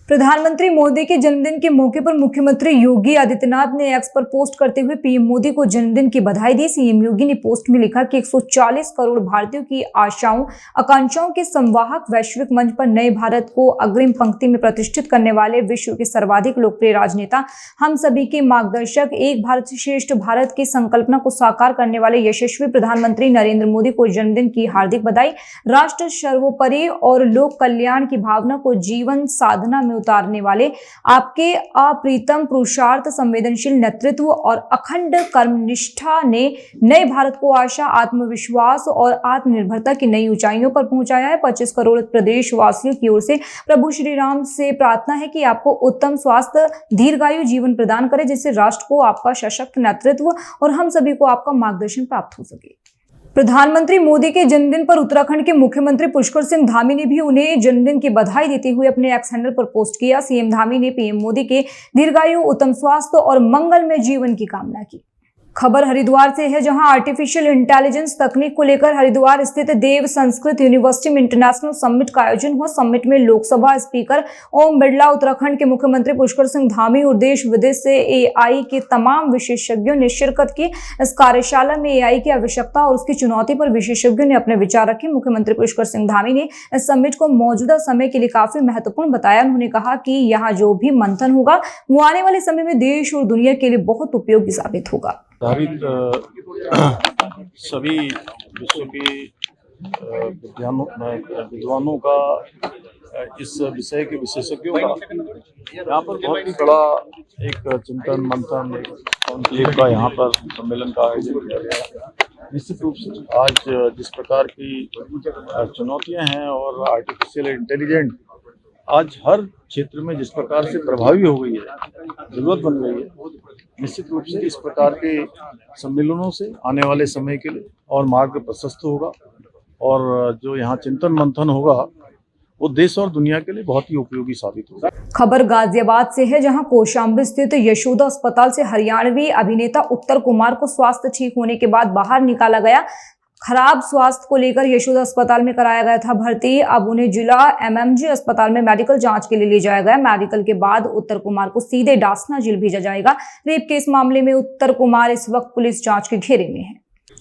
प्रधानमंत्री मोदी के जन्मदिन के मौके पर मुख्यमंत्री योगी आदित्यनाथ ने एक्स पर पोस्ट करते हुए पीएम मोदी को जन्मदिन की बधाई दी। सीएम योगी ने पोस्ट में लिखा कि 140 करोड़ भारतीयों की आशाओं आकांक्षाओं के संवाहक वैश्विक मंच पर नए भारत को अग्रिम पंक्ति में प्रतिष्ठित करने वाले विश्व के सर्वाधिक लोकप्रिय राजनेता, हम सभी के मार्गदर्शक, एक भारत श्रेष्ठ भारत की संकल्पना को साकार करने वाले यशस्वी प्रधानमंत्री नरेंद्र मोदी को जन्मदिन की हार्दिक बधाई। राष्ट्र सर्वोपरि और लोक कल्याण की भावना को जीवन साधना में उतारने वाले आपके अप्रीतम पुरुषार्थ, संवेदनशील नेतृत्व और अखंड कर्मनिष्ठा ने नए भारत को आशा, आत्मविश्वास और आत्मनिर्भरता की नई ऊंचाइयों पर पहुंचाया है। 25 करोड़ प्रदेशवासियों की ओर से प्रभु श्री राम से प्रार्थना है कि आपको उत्तम स्वास्थ्य, दीर्घायु जीवन प्रदान करे, जिससे राष्ट्र को आपका सशक्त नेतृत्व और हम सभी को आपका मार्गदर्शन प्राप्त हो सके। प्रधानमंत्री मोदी के जन्मदिन पर उत्तराखंड के मुख्यमंत्री पुष्कर सिंह धामी ने भी उन्हें जन्मदिन की बधाई देते हुए अपने एक्स हैंडल पर पोस्ट किया। सीएम धामी ने पीएम मोदी के दीर्घायु, उत्तम स्वास्थ्य और मंगलमय जीवन की कामना की। खबर हरिद्वार से है, जहां आर्टिफिशियल इंटेलिजेंस तकनीक को लेकर हरिद्वार स्थित देव संस्कृत यूनिवर्सिटी में इंटरनेशनल समिट का आयोजन हुआ। समिट में लोकसभा स्पीकर ओम बिरला, उत्तराखंड के मुख्यमंत्री पुष्कर सिंह धामी और देश विदेश से एआई के तमाम विशेषज्ञों ने शिरकत की। इस कार्यशाला में एआई की आवश्यकता और उसकी चुनौती पर विशेषज्ञों ने अपने विचार रखे। मुख्यमंत्री पुष्कर सिंह धामी ने इस समिट को मौजूदा समय के लिए काफी महत्वपूर्ण बताया। उन्होंने कहा कि यहाँ जो भी मंथन होगा वो आने वाले समय में देश और दुनिया के लिए बहुत उपयोगी साबित होगा। सभी विश्व के विद्वानों का, इस विषय के विशेषज्ञों का यहाँ पर बहुत ही बड़ा एक चिंतन मंथन, कॉन्क्लेव का यहाँ पर सम्मेलन का आयोजन किया गया। निश्चित रूप से आज जिस प्रकार की चुनौतियाँ हैं और आर्टिफिशियल इंटेलिजेंस आज हर क्षेत्र में जिस प्रकार से प्रभावी हो गई है, जरूरत बन गई है, निश्चित रूप से इस प्रकार के सम्मेलनों से आने वाले समय के लिए और मार्ग प्रशस्त होगा और जो यहाँ चिंतन मंथन होगा वो देश और दुनिया के लिए बहुत ही उपयोगी साबित होगा। खबर गाजियाबाद से है, जहां कौशाम्बी स्थित यशोदा अस्पताल से हरियाणवी अभिनेता उत्तर कुमार को स्वास्थ्य ठीक होने के बाद बाहर निकाला गया। खराब स्वास्थ्य को लेकर यशोदा अस्पताल में कराया गया था भर्ती। अब उन्हें जिला एमएमजी अस्पताल में मेडिकल जांच के लिए ले जाया गया। मेडिकल के बाद उत्तर कुमार को सीधे डासना जेल भेजा जाएगा। रेप केस मामले में उत्तर कुमार इस वक्त पुलिस जांच के घेरे में है।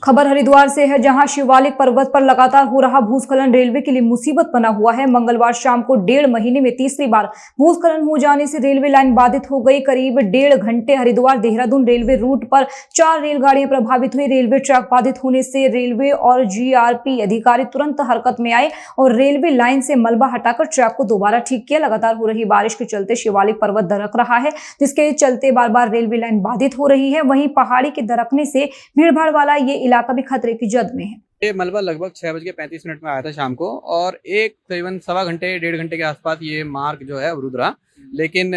खबर हरिद्वार से है, जहां शिवालिक पर्वत पर लगातार हो रहा भूस्खलन रेलवे के लिए मुसीबत बना हुआ है। मंगलवार शाम को 1.5 महीने में तीसरी बार भूस्खलन हो जाने से रेलवे लाइन बाधित हो गई। करीब 1.5 घंटे हरिद्वार देहरादून रेलवे रूट पर 4 रेलगाड़ियां प्रभावित हुई। रेलवे ट्रैक बाधित होने से रेलवे और जीआरपी अधिकारी तुरंत हरकत में आए और रेलवे लाइन से मलबा हटाकर ट्रैक को दोबारा ठीक किया। लगातार हो रही बारिश के चलते शिवालिक पर्वत दरक रहा है, जिसके चलते बार बार रेलवे लाइन बाधित हो रही है। वहीं पहाड़ी के दरकने से भीड़भाड़ वाला ये इलाका भी खतरे की जद में है। ये मलबा लगभग 6:35 में आया था शाम को और एक करीबन 1.25 घंटे के आसपास ये मार्ग जो है अवरुद्ध रहा, लेकिन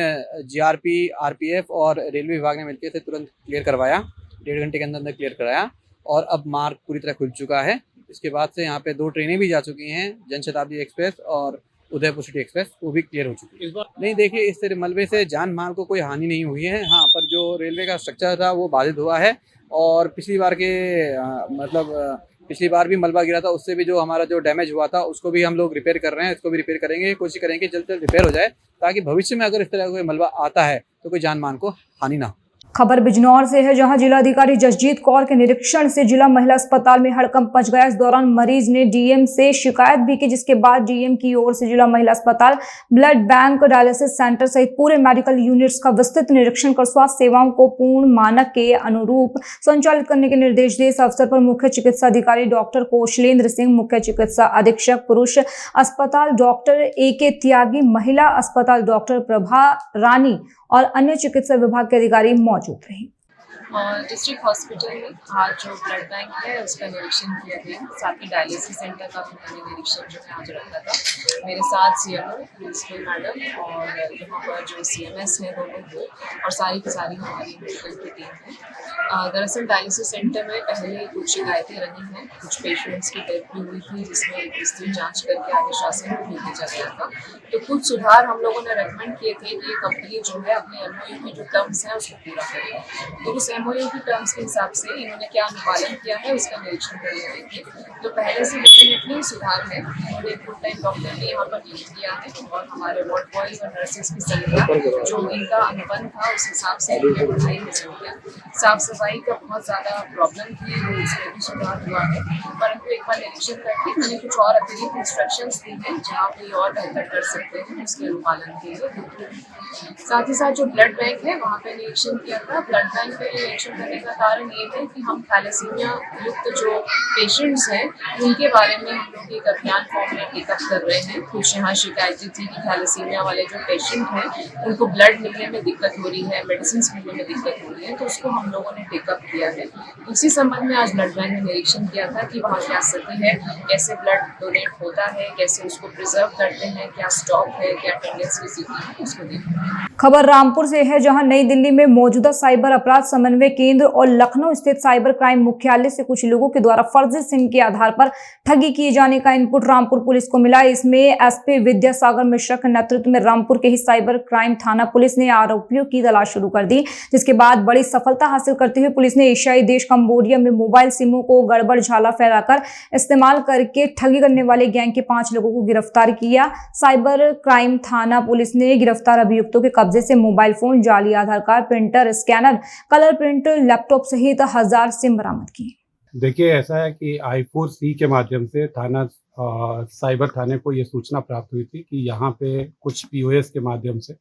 जीआरपी, आरपीएफ और रेलवे विभाग ने मिलकर इसे तुरंत क्लियर करवाया। 1.5 घंटे के अंदर क्लियर कराया और अब मार्ग पूरी तरह खुल चुका है। इसके बाद से यहाँ पे 2 ट्रेनें भी जा चुकी हैं, जनशताब्दी एक्सप्रेस और उदयपुर सिटी एक्सप्रेस, वो भी क्लियर हो चुकी है। नहीं, देखिए, इस मलबे से जान माल को कोई हानि नहीं हुई है। हाँ, पर जो रेलवे का स्ट्रक्चर था वो बाधित हुआ है और पिछली बार भी मलबा गिरा था, उससे भी जो हमारा जो डैमेज हुआ था उसको भी हम लोग रिपेयर कर रहे हैं। इसको भी रिपेयर करेंगे, कोशिश करेंगे जल्द से जल्द रिपेयर हो जाए, ताकि भविष्य में अगर इस तरह का कोई मलबा आता है तो कोई जान मान को हानि ना हो। खबर बिजनौर से है, जहां जिलाधिकारी जसजीत कौर के निरीक्षण से जिला महिला अस्पताल में हड़कंप मच गया। इस दौरान मरीज ने डीएम से शिकायत भी की, जिसके बाद डीएम की ओर से जिला महिला अस्पताल, ब्लड बैंक, डायलिसिस सेंटर सहित पूरे मेडिकल यूनिट्स का विस्तृत निरीक्षण कर स्वास्थ्य सेवाओं को पूर्ण मानक के अनुरूप संचालित करने के निर्देश दिए। इस अवसर पर मुख्य चिकित्सा अधिकारी डॉक्टर कौशलेंद्र सिंह, मुख्य चिकित्सा अधीक्षक पुरुष अस्पताल डॉक्टर AK त्यागी, महिला अस्पताल डॉक्टर प्रभा रानी और अन्य चिकित्सा विभाग के अधिकारी मौजूद रहे। डिस्ट्रिक्ट हॉस्पिटल में आज जो ब्लड बैंक है उसका निरीक्षण किया गया, साथ ही डायलिसिस सेंटर का भी मैंने निरीक्षण जो है आज रखा था। मेरे साथ CMO प्रिंसिपल मैडम और यहाँ पर जो CMS है वो लोग हैं और सारी की सारी हमारी मेडिकल की टीम है। दरअसल डायलिसिस सेंटर में पहले कुछ शिकायतें रही हैं, कुछ पेशेंट्स की डेथ भी हुई थी, जिसमें विस्तृत जाँच करके आगे शासन को भी भेजा गया था। तो कुछ सुधार हम लोगों ने रेकमेंड किए थे कि ये कंपनी जो है अपने MOU की जो टर्म्स हैं उसको पूरा करे। तो उस एमओयू की टर्म्स के हिसाब से इन्होंने क्या अनुपालन किया है उसका निरीक्षण करने आएंगे। तो पहले से डेफिनेटली सुधार है। इन्होंने फुल टाइम डॉक्टर ने यहाँ पर नियुक्त किया है और हमारे वार्ड बॉयज और नर्सेज की संख्या जो इनका अनुबंध था उस हिसाब से इनकी बढ़ाई है संख्या। साफ सफाई का बहुत ज़्यादा प्रॉब्लम थी, इसमें भी सुधार हुआ है, परंतु एक बार निरीक्षण करके मैंने कुछ और अतिरिक्त इंस्ट्रक्शंस दी हैं जहाँ पे और बेहतर कर सकते हैं उसके अनुपालन के लिए। साथ ही साथ जो ब्लड बैंक है वहाँ पे निरीक्षण किया था। ब्लड बैंक पे निरीक्षण करने का कारण ये है कि हम थैलेसीमिया युक्त जो पेशेंट्स हैं उनके बारे में हम लोग एक अभियान फॉर्म में टेकअप कर रहे हैं। कुछ यहाँ शिकायतें थी कि थैलेसीमिया वाले जो पेशेंट हैं उनको ब्लड मिलने में दिक्कत हो रही है, मेडिसिन मिलने में दिक्कत हो रही है, तो उसको हम लोगों ने टेकअप किया है। उसी संबंध में आज ब्लड बैंक में निरीक्षण किया था कि वहाँ क्या स्थिति है, कैसे ब्लड डोनेट होता है, कैसे उसको प्रिजर्व करते हैं, क्या स्टॉक है, क्या अटेंडेंस की स्थिति है, उसको देखा। खबर रामपुर से है, जहां नई दिल्ली में मौजूदा साइबर अपराध समन्वय केंद्र और लखनऊ स्थित साइबर क्राइम मुख्यालय से कुछ लोगों के द्वारा फर्जी सिम के आधार पर ठगी किए जाने का इनपुट रामपुर पुलिस को मिला। इसमें एसपी विद्यासागर मिश्रा के नेतृत्व में रामपुर के ही साइबर क्राइम थाना पुलिस ने आरोपियों की तलाश शुरू कर दी, जिसके बाद बड़ी सफलता हासिल करते हुए पुलिस ने एशियाई देश कंबोडिया में मोबाइल सिमों को गड़बड़ झाला फैलाकर इस्तेमाल करके ठगी करने वाले गैंग के 5 लोगों को गिरफ्तार किया। साइबर क्राइम थाना पुलिस ने गिरफ्तार अभियुक्तों के कब्जे से मोबाइल फोन, जाली Aadhaar card, printer, scanner, colour print, laptop सहित 1000 सिम बरामद की। देखिए, ऐसा है कि I4C के माध्यम से थाना साइबर थाने को ये सूचना प्राप्त हुई थी कि यहाँ पे कुछ POS के माध्यम से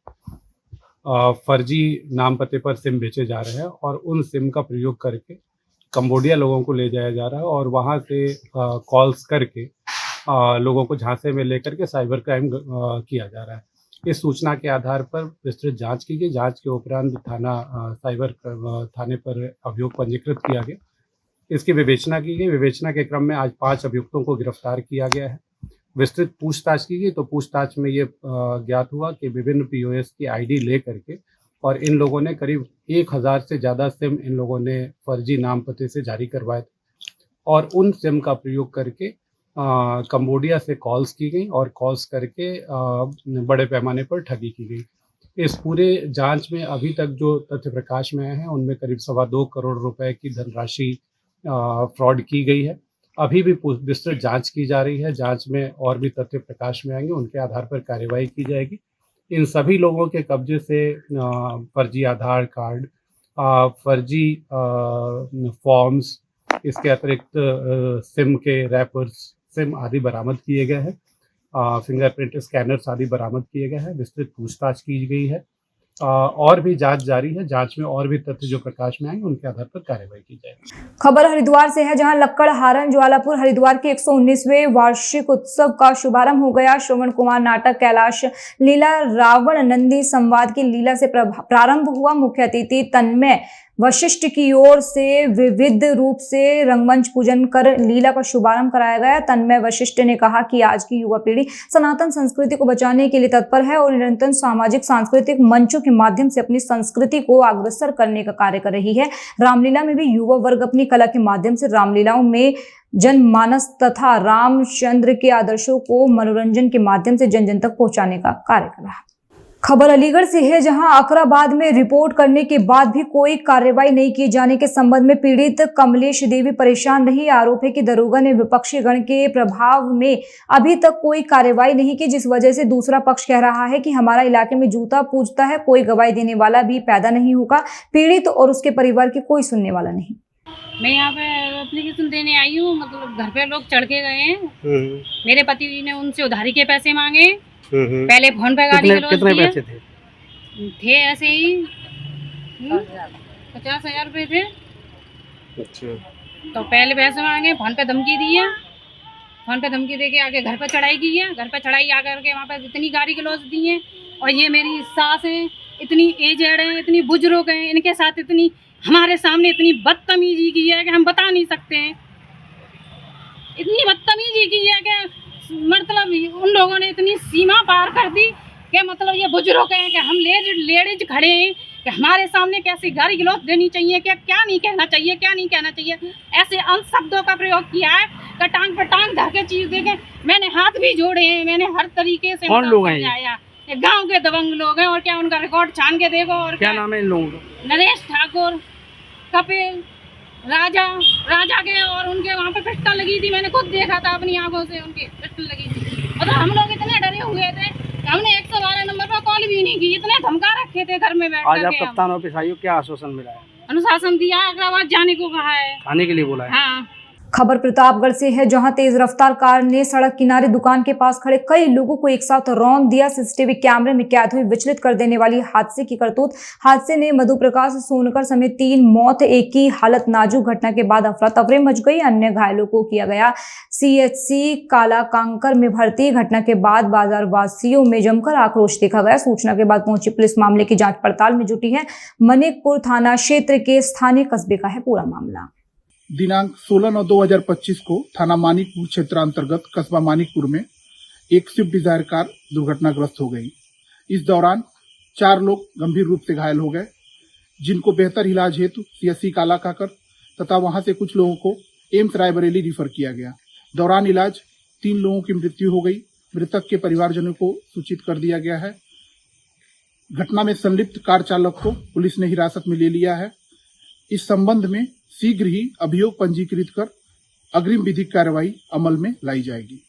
फर्जी नाम पते पर सिम बेचे जा रहे हैं और उन सिम का प्रयोग करके कंबोडिया लोगों को ले जाया जा रहा है और वहाँ से कॉल्स करके लोगों को झांसे में लेकर के साइबर क्राइम किया जा रहा है। इस सूचना के आधार पर विस्तृत जांच की गई। जांच के उपरांत साइबर थाने पर अभियोग पंजीकृत किया गया। इसकी विवेचना की गई। विवेचना के क्रम में आज 5 अभियुक्तों को गिरफ्तार किया गया है। विस्तृत पूछताछ की गई तो पूछताछ में ये ज्ञात हुआ कि विभिन्न POS की ID ले करके और इन लोगों ने करीब 1000 से ज़्यादा सिम इन लोगों ने फर्जी नाम पते से जारी करवाए थे और उन सिम का प्रयोग करके कंबोडिया से कॉल्स की गई और कॉल्स करके बड़े पैमाने पर ठगी की गई। इस पूरे जांच में अभी तक जो तथ्य प्रकाश में आए हैं उनमें करीब 2.25 करोड़ रुपए की धनराशि फ्रॉड की गई है। अभी भी विस्तृत जांच की जा रही है। जांच में और भी तथ्य प्रकाश में आएंगे, उनके आधार पर कार्रवाई की जाएगी। इन सभी लोगों के कब्जे से फर्जी आधार कार्ड, फर्जी फॉर्म्स, इसके अतिरिक्त सिम के रैपर्स, सिम आदि बरामद किए गए हैं। फिंगरप्रिंट स्कैनर्स आदि बरामद किए गए हैं। विस्तृत पूछताछ की गई है और भी जांच जारी है। जांच में और भी तथ्य जो प्रकाश में आएंगे उनके आधार पर कार्रवाई की जाएगी। खबर हरिद्वार से है, जहां लक्कड़हारन ज्वालापुर हरिद्वार के 119वें वार्षिक उत्सव का शुभारंभ हो गया। श्रवण कुमार नाटक कैलाश लीला रावण नंदी संवाद की लीला से प्रारंभ हुआ। मुख्य अतिथि तन्मय वशिष्ठ की ओर से विविध रूप से रंगमंच पूजन कर लीला का शुभारंभ कराया गया। तन्मय वशिष्ठ ने कहा कि आज की युवा पीढ़ी सनातन संस्कृति को बचाने के लिए तत्पर है और निरंतर सामाजिक सांस्कृतिक मंचों के माध्यम से अपनी संस्कृति को अग्रसर करने का कार्य कर रही है। रामलीला में भी युवा वर्ग अपनी कला के माध्यम से रामलीलाओं में जनमानस तथा रामचंद्र के आदर्शों को मनोरंजन के माध्यम से जन जन तक पहुंचाने का कार्य कर रहा है। खबर अलीगढ़ से है, जहां अकराबाद में रिपोर्ट करने के बाद भी कोई कार्रवाई नहीं किए जाने के संबंध में पीड़ित कमलेश देवी परेशान रही। आरोप है कि दरोगा ने विपक्षी गण के प्रभाव में अभी तक कोई कार्रवाई नहीं की, जिस वजह से दूसरा पक्ष कह रहा है कि हमारा इलाके में जूता पूजता है, कोई गवाही देने वाला भी पैदा नहीं होगा। पीड़ित और उसके परिवार की कोई सुनने वाला नहीं। मैं यहाँ पे एप्लीकेशन देने आई हूँ, मतलब घर पे लोग चढ़ के गए हैं। मेरे पति जी ने उनसे उधारी के पैसे मांगे। पहले फोन पे गाड़ी कितने पैसे थे ऐसे ही 50,000 रुपए थे। अच्छा। तो पहले पैसे मांगे, फोन पे धमकी दी है। फोन पे धमकी दे के आगे घर पे चढ़ाई की है। घर पे चढ़ाई आकर के वहाँ पे इतनी गाड़ी के लॉस दी है। और ये मेरी सास है, इतनी एजेड है, इतनी बुजुर्ग है, इनके साथ इतनी हमारे सामने इतनी बदतमीजी की है कि हम बता नहीं सकते हैं। इतनी बदतमीजी की है कि मतलब उन लोगों ने इतनी सीमा पार कर दी कि मतलब ये बुजुर्ग हैं कि हम लेडीज खड़े हैं कि हमारे सामने कैसी गाली गलौज देनी चाहिए, क्या नहीं कहना चाहिए, क्या नहीं कहना चाहिए। ऐसे अंत शब्दों का प्रयोग किया है कि टांग पर टांग धर के चीज देखे। मैंने हाथ भी जोड़े हैं, मैंने हर तरीके से कौन लोग हैं ये गाँव के दबंग लोग हैं। और क्या उनका रिकॉर्ड छान के देखो। और क्या नाम है इन लोगों का? नरेश ठाकुर, कपिल, राजा के और उनके वहाँ पे पिस्टल लगी थी। मैंने खुद देखा था अपनी आंखों से, उनकी पिस्टल लगी थी। मतलब हम लोग इतने डरे हुए थे कि हमने 112 नंबर पर कॉल भी नहीं की, इतने धमका रखे थे घर में बैठ आज कर आप के। कप्तान ऑफिस आई हो, क्या आश्वासन मिला है? अनुशासन दिया, अग्रवाल जाने को कहा है। खाने के लिए बोला है? हाँ। खबर प्रतापगढ़ से है, जहां तेज रफ्तार कार ने सड़क किनारे दुकान के पास खड़े कई लोगों को एक साथ रौंद दिया। सीसीटीवी कैमरे में कैद हुई विचलित कर देने वाली हादसे की करतूत। हादसे ने मधु प्रकाश सोनकर समेत 3 मौत, एक की हालत नाजुक। घटना के बाद अफरा तफरी मच गई। अन्य घायलों को किया गया सीएचसी कालाकांकर में भर्ती। घटना के बाद बाजार वासियों में जमकर आक्रोश देखा गया। सूचना के बाद पहुंची पुलिस मामले की जांच पड़ताल में जुटी है। मनिकपुर थाना क्षेत्र के स्थानीय कस्बे का है पूरा मामला। दिनांक 16/9/2025 को थाना मानिकपुर क्षेत्र अंतर्गत कस्बा मानिकपुर में एक स्विफ्ट डिजायर कार दुर्घटनाग्रस्त हो गई। इस दौरान 4 लोग गंभीर रूप से घायल हो गए, जिनको बेहतर इलाज हेतु सीएचसी कालाकांकर तथा वहां से कुछ लोगों को एम्स रायबरेली रिफर किया गया। दौरान इलाज 3 लोगों की मृत्यु हो गई। मृतक के परिवारजनों को सूचित कर दिया गया है। घटना में संलिप्त कार चालक को पुलिस ने हिरासत में ले लिया है। इस संबंध में शीघ्र ही अभियोग पंजीकृत कर अग्रिम विधिक कार्रवाई अमल में लाई जाएगी।